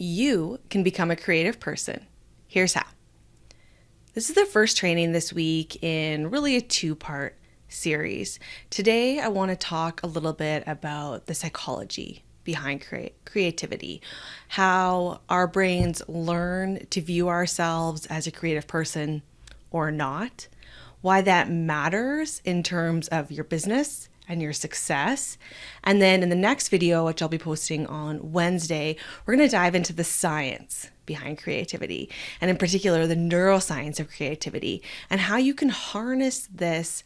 You can become a creative person. Here's how. This is the first training this week in really a two-part series. Today, I want to talk a little bit about the psychology behind creativity, how our brains learn to view ourselves as a creative person or not, why that matters in terms of your business and your success. And then in the next video, which I'll be posting on Wednesday, we're going to dive into the science behind creativity, and in particular, the neuroscience of creativity and how you can harness this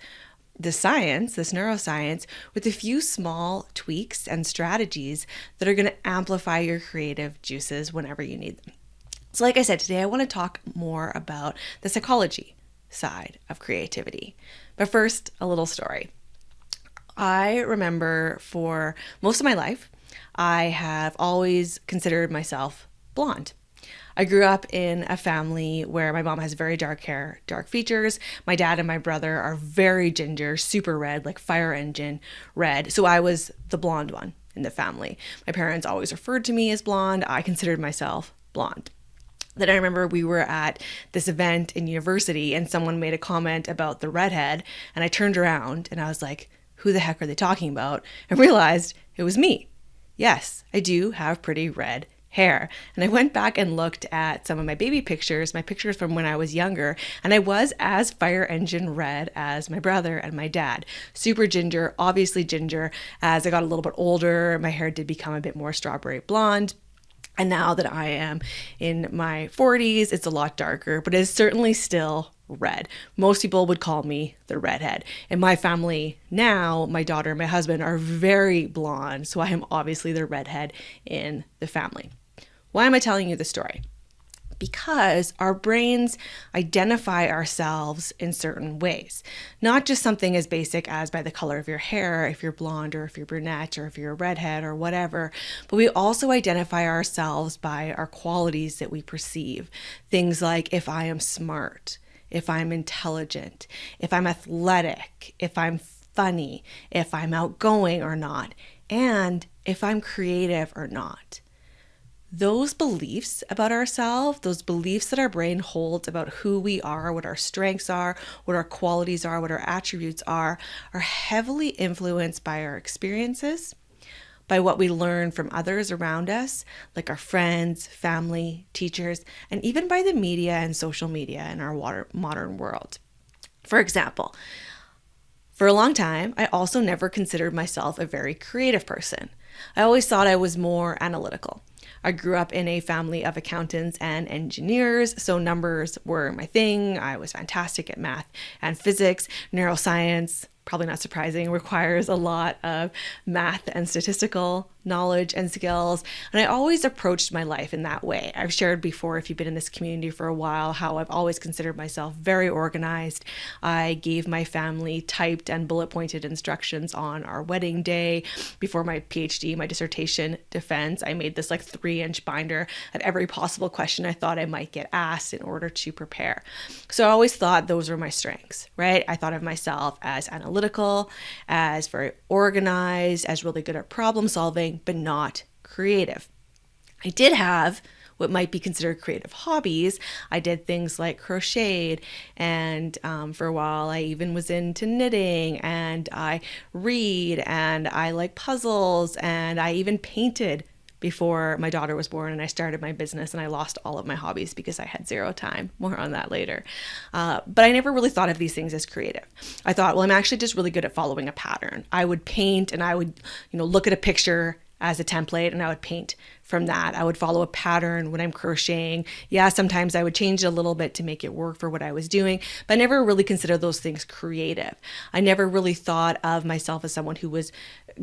neuroscience, with a few small tweaks and strategies that are going to amplify your creative juices whenever you need them. So like I said, today I want to talk more about the psychology side of creativity. But first, a little story. I remember for most of my life, I have always considered myself blonde. I grew up in a family where my mom has very dark hair, dark features. My dad and my brother are very ginger, super red, like fire engine red. So I was the blonde one in the family. My parents always referred to me as blonde. I considered myself blonde. Then I remember we were at this event in university and someone made a comment about the redhead, and I turned around and I was like, who the heck are they talking about? And realized it was me. Yes, I do have pretty red hair. And I went back and looked at some of my baby pictures, my pictures from when I was younger, and I was as fire engine red as my brother and my dad. Super ginger, obviously ginger. As I got a little bit older, my hair did become a bit more strawberry blonde. And now that I am in my 40s, it's a lot darker, but it's certainly still red. Most people would call me the redhead. In my family now, my daughter and my husband are very blonde, so I am obviously the redhead in the family. Why am I telling you this story? Because our brains identify ourselves in certain ways. Not just something as basic as by the color of your hair, if you're blonde or if you're brunette or if you're a redhead or whatever, but we also identify ourselves by our qualities that we perceive. Things like if I am smart, if I'm intelligent, if I'm athletic, if I'm funny, if I'm outgoing or not, and if I'm creative or not. Those beliefs about ourselves, those beliefs that our brain holds about who we are, what our strengths are, what our qualities are, what our attributes are heavily influenced by our experiences, by what we learn from others around us, like our friends, family, teachers, and even by the media and social media in our modern world. For example, for a long time, I also never considered myself a very creative person. I always thought I was more analytical. I grew up in a family of accountants and engineers, so numbers were my thing. I was fantastic at math and physics. Neuroscience, probably not surprising, requires a lot of math and statistical knowledge and skills. And I always approached my life in that way. I've shared before, if you've been in this community for a while, how I've always considered myself very organized. I gave my family typed and bullet pointed instructions on our wedding day. Before my PhD, my dissertation defense, I made this like 3-inch binder of every possible question I thought I might get asked in order to prepare. So I always thought those were my strengths, right? I thought of myself as analytical, as very organized, as really good at problem solving, but not creative. I did have what might be considered creative hobbies. I did things like crocheted, and for a while I even was into knitting, and I read, and I like puzzles, and I even painted before my daughter was born and I started my business, and I lost all of my hobbies because I had zero time. More on that later. But I never really thought of these things as creative. I thought, well, I'm actually just really good at following a pattern. I would paint, and I would, look at a picture as a template, and I would paint from that. I would follow a pattern when I'm crocheting. Yeah, sometimes I would change it a little bit to make it work for what I was doing, but I never really considered those things creative. I never really thought of myself as someone who was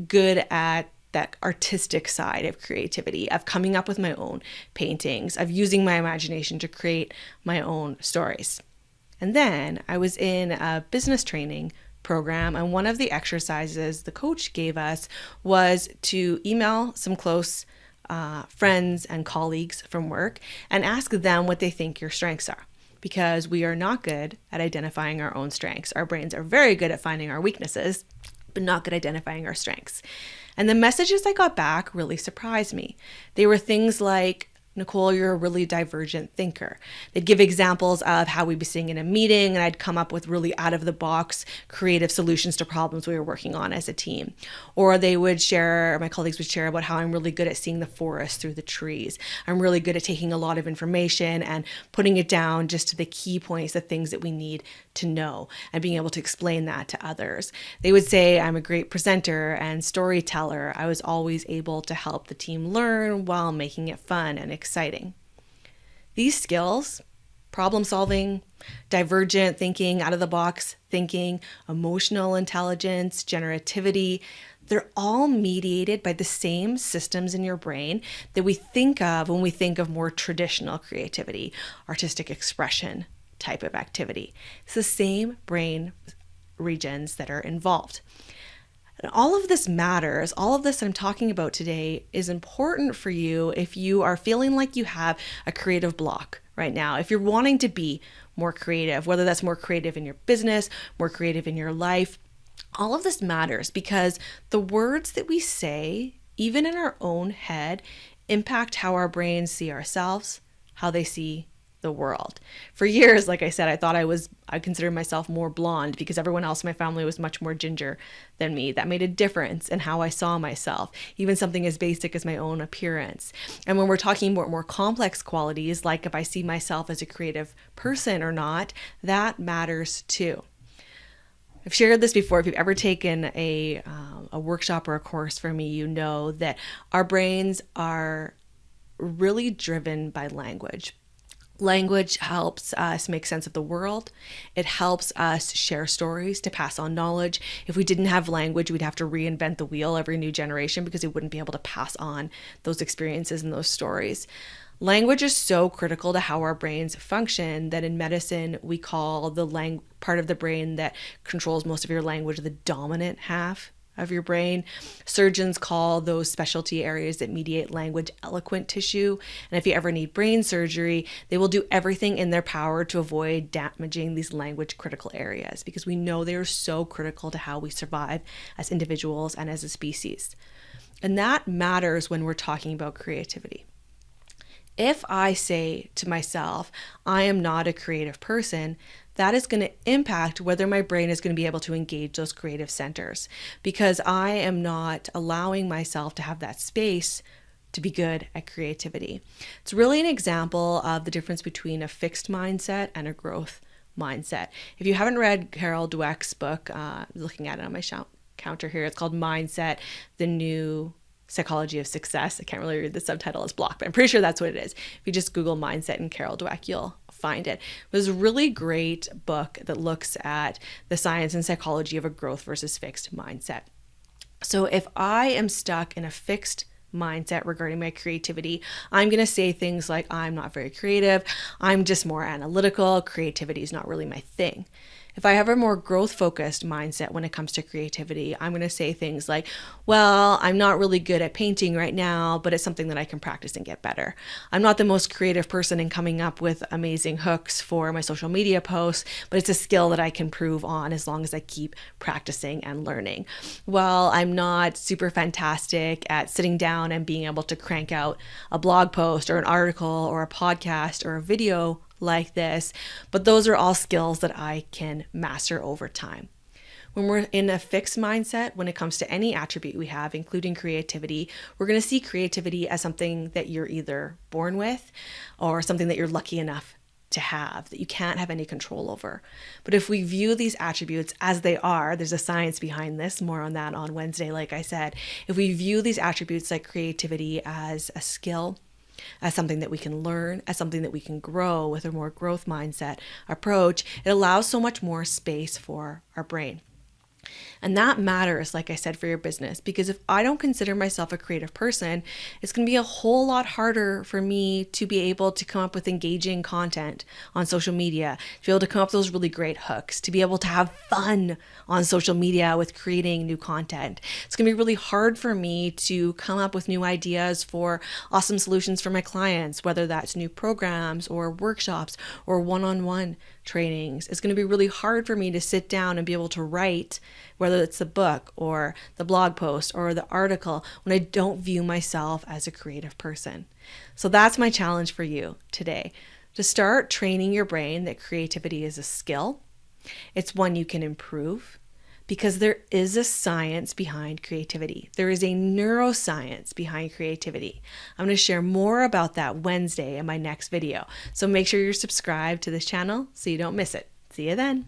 good at that artistic side of creativity, of coming up with my own paintings, of using my imagination to create my own stories. And then I was in a business training program, and one of the exercises the coach gave us was to email some close friends and colleagues from work and ask them what they think your strengths are. Because we are not good at identifying our own strengths. Our brains are very good at finding our weaknesses, but not good at identifying our strengths. And the messages I got back really surprised me. They were things like, Nicole, you're a really divergent thinker. They'd give examples of how we'd be sitting in a meeting and I'd come up with really out of the box creative solutions to problems we were working on as a team. Or my colleagues would share about how I'm really good at seeing the forest through the trees. I'm really good at taking a lot of information and putting it down just to the key points, the things that we need to know, and being able to explain that to others. They would say I'm a great presenter and storyteller. I was always able to help the team learn while making it fun and exciting. These skills, problem solving, divergent thinking, out of the box thinking, emotional intelligence, generativity, they're all mediated by the same systems in your brain that we think of when we think of more traditional creativity, artistic expression type of activity. It's the same brain regions that are involved. And all of this matters. All of this I'm talking about today is important for you if you are feeling like you have a creative block right now. If you're wanting to be more creative, whether that's more creative in your business, more creative in your life, all of this matters because the words that we say, even in our own head, impact how our brains see ourselves, how they see the world. For years, like I said, I considered myself more blonde because everyone else in my family was much more ginger than me. That made a difference in how I saw myself, even something as basic as my own appearance. And when we're talking about more complex qualities, like if I see myself as a creative person or not, that matters too. I've shared this before. If you've ever taken a workshop or a course from me, you know that our brains are really driven by language. Language helps us make sense of the world. It helps us share stories to pass on knowledge. If we didn't have language, we'd have to reinvent the wheel every new generation because we wouldn't be able to pass on those experiences and those stories. Language is so critical to how our brains function that in medicine, we call the part of the brain that controls most of your language the dominant half of your brain. Surgeons call those specialty areas that mediate language eloquent tissue. And if you ever need brain surgery, they will do everything in their power to avoid damaging these language critical areas because we know they are so critical to how we survive as individuals and as a species. And that matters when we're talking about creativity. If I say to myself, I am not a creative person, that is going to impact whether my brain is going to be able to engage those creative centers because I am not allowing myself to have that space to be good at creativity. It's really an example of the difference between a fixed mindset and a growth mindset. If you haven't read Carol Dweck's book, looking at it on my counter here, it's called Mindset, The New Psychology of Success. I can't really read the subtitle as blocked, but I'm pretty sure that's what it is. If you just Google Mindset and Carol Dweck, you'll find it. It was a really great book that looks at the science and psychology of a growth versus fixed mindset. So if I am stuck in a fixed mindset regarding my creativity, I'm going to say things like, I'm not very creative. I'm just more analytical. Creativity is not really my thing. If I have a more growth-focused mindset when it comes to creativity, I'm going to say things like, well, I'm not really good at painting right now, but it's something that I can practice and get better. I'm not the most creative person in coming up with amazing hooks for my social media posts, but it's a skill that I can improve on as long as I keep practicing and learning. Well, I'm not super fantastic at sitting down and being able to crank out a blog post or an article or a podcast or a video like this, but those are all skills that I can master over time. When we're in a fixed mindset, when it comes to any attribute we have, including creativity, we're going to see creativity as something that you're either born with or something that you're lucky enough to have, that you can't have any control over. But if we view these attributes as they are, there's a science behind this, more on that on Wednesday, like I said. If we view these attributes like creativity as a skill, as something that we can learn, as something that we can grow with a more growth mindset approach, it allows so much more space for our brain. And that matters, like I said, for your business, because if I don't consider myself a creative person, it's going to be a whole lot harder for me to be able to come up with engaging content on social media, to be able to come up with those really great hooks, to be able to have fun on social media with creating new content. It's going to be really hard for me to come up with new ideas for awesome solutions for my clients, whether that's new programs or workshops or one-on-one trainings. It's going to be really hard for me to sit down and be able to write whether it's the book or the blog post or the article, when I don't view myself as a creative person. So that's my challenge for you today, to start training your brain that creativity is a skill. It's one you can improve, because there is a science behind creativity. There is a neuroscience behind creativity. I'm going to share more about that Wednesday in my next video. So make sure you're subscribed to this channel so you don't miss it. See you then.